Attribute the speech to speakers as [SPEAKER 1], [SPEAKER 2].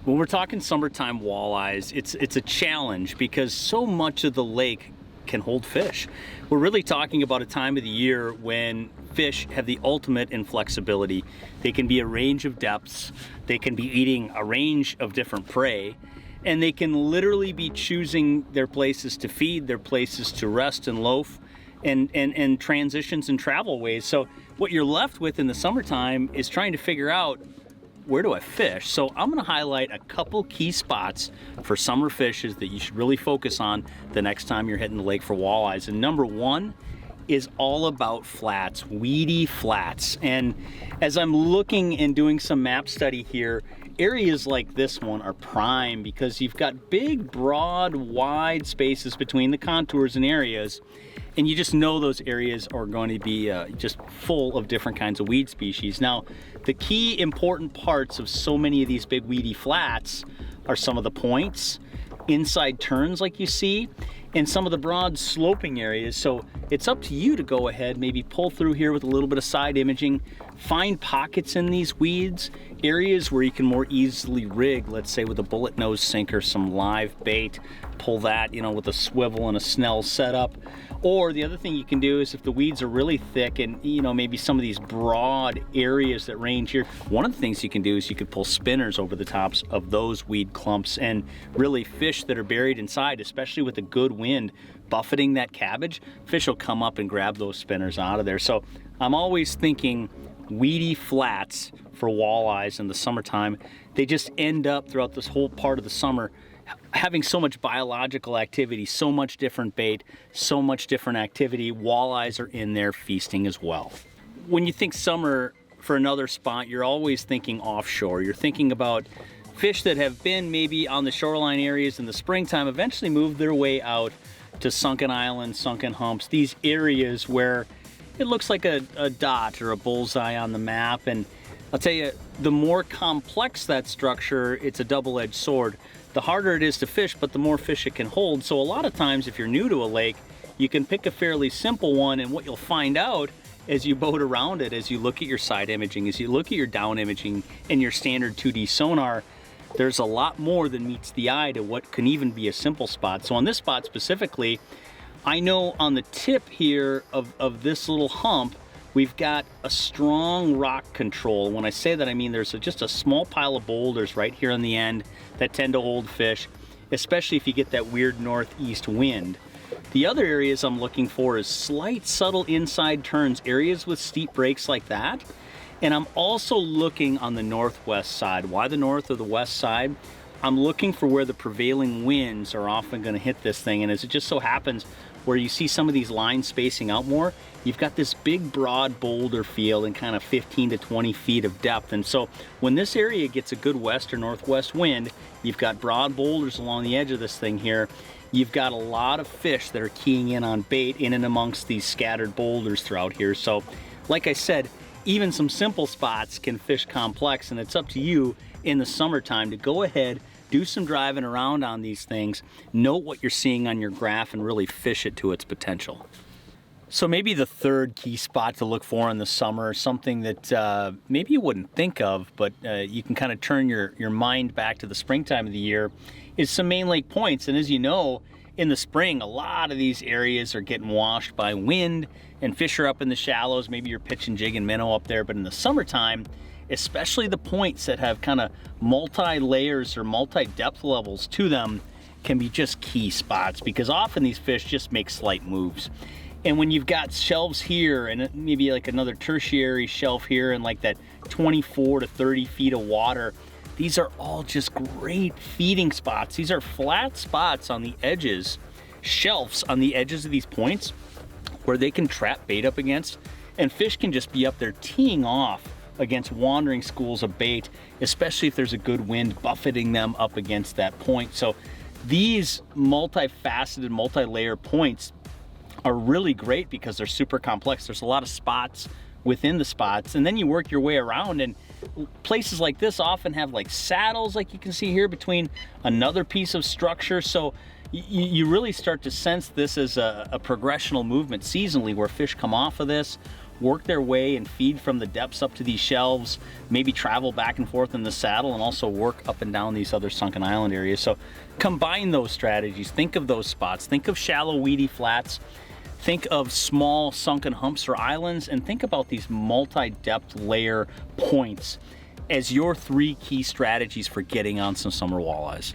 [SPEAKER 1] When we're talking summertime walleyes, it's a challenge because so much of the lake can hold fish. We're really talking about a time of the year when fish have the ultimate in flexibility. They can be a range of depths, they can be eating a range of different prey, and they can literally be choosing their places to feed, their places to rest and loaf, and transitions and travel ways. So what you're left with in the summertime is trying to figure out, where do I fish? So I'm gonna highlight a couple key spots for summer fishes that you should really focus on the next time you're hitting the lake for walleyes. And number one is all about flats, weedy flats. And as I'm looking and doing some map study here, areas like this one are prime because you've got big, broad, wide spaces between the contours and areas. And you just know those areas are going to be just full of different kinds of weed species. Now, the key important parts of so many of these big weedy flats are some of the points, inside turns like you see, and some of the broad sloping areas. So it's up to you to go ahead, maybe pull through here with a little bit of side imaging, find pockets in these weeds, areas where you can more easily rig, let's say with a bullet nose sinker, some live bait, pull that, you know, with a swivel and a Snell setup. Or the other thing you can do is if the weeds are really thick and, you know, maybe some of these broad areas that range here, one of the things you can do is you could pull spinners over the tops of those weed clumps, and really fish that are buried inside, especially with a good wind buffeting that cabbage, fish will come up and grab those spinners out of there. So I'm always thinking weedy flats for walleyes in the summertime. They just end up throughout this whole part of the summer having so much biological activity, so much different bait, so much different activity. Walleyes are in there feasting as well. When you think summer for another spot, you're always thinking offshore. You're thinking about fish that have been maybe on the shoreline areas in the springtime, eventually move their way out to sunken islands, sunken humps, these areas where it looks like a dot or a bullseye on the map. And I'll tell you, the more complex that structure, it's a double-edged sword. The harder it is to fish, but the more fish it can hold. So a lot of times if you're new to a lake, you can pick a fairly simple one, and what you'll find out as you boat around it, as you look at your side imaging, as you look at your down imaging and your standard 2D sonar, there's a lot more than meets the eye to what can even be a simple spot. So on this spot specifically, I know on the tip here of this little hump, we've got a strong rock control. When I say that, I mean there's just a small pile of boulders right here on the end that tend to hold fish, especially if you get that weird northeast wind. The other areas I'm looking for is slight, subtle inside turns, areas with steep breaks like that. And I'm also looking on the northwest side. Why the north or the west side? I'm looking for where the prevailing winds are often going to hit this thing. And as it just so happens, where you see some of these lines spacing out more, you've got this big broad boulder field and kind of 15 to 20 feet of depth. And so when this area gets a good west or northwest wind, you've got broad boulders along the edge of this thing here. You've got a lot of fish that are keying in on bait in and amongst these scattered boulders throughout here. So like I said, even some simple spots can fish complex, and it's up to you in the summertime to go ahead, do some driving around on these things, note what you're seeing on your graph, and really fish it to its potential. So maybe the third key spot to look for in the summer, something that maybe you wouldn't think of, but you can kind of turn your mind back to the springtime of the year, is some main lake points. And as you know, in the spring, a lot of these areas are getting washed by wind and fish are up in the shallows. Maybe you're pitching jig and minnow up there, but in the summertime, especially the points that have kind of multi-layers or multi-depth levels to them can be just key spots, because often these fish just make slight moves. And when you've got shelves here and maybe like another tertiary shelf here and like that 24 to 30 feet of water, these are all just great feeding spots. These are flat spots on the edges, shelves on the edges of these points where they can trap bait up against, and fish can just be up there teeing off against wandering schools of bait, especially if there's a good wind buffeting them up against that point. So these multifaceted, multi-layer points are really great because they're super complex. There's a lot of spots within the spots, and then you work your way around, and places like this often have like saddles like you can see here between another piece of structure. So you really start to sense this as a progressional movement seasonally, where fish come off of this, work their way and feed from the depths up to these shelves, maybe travel back and forth in the saddle, and also work up and down these other sunken island areas. So combine those strategies. Think of those spots. Think of shallow, weedy flats. Think of small sunken humps or islands, and think about these multi-depth layer points as your 3 key strategies for getting on some summer walleyes.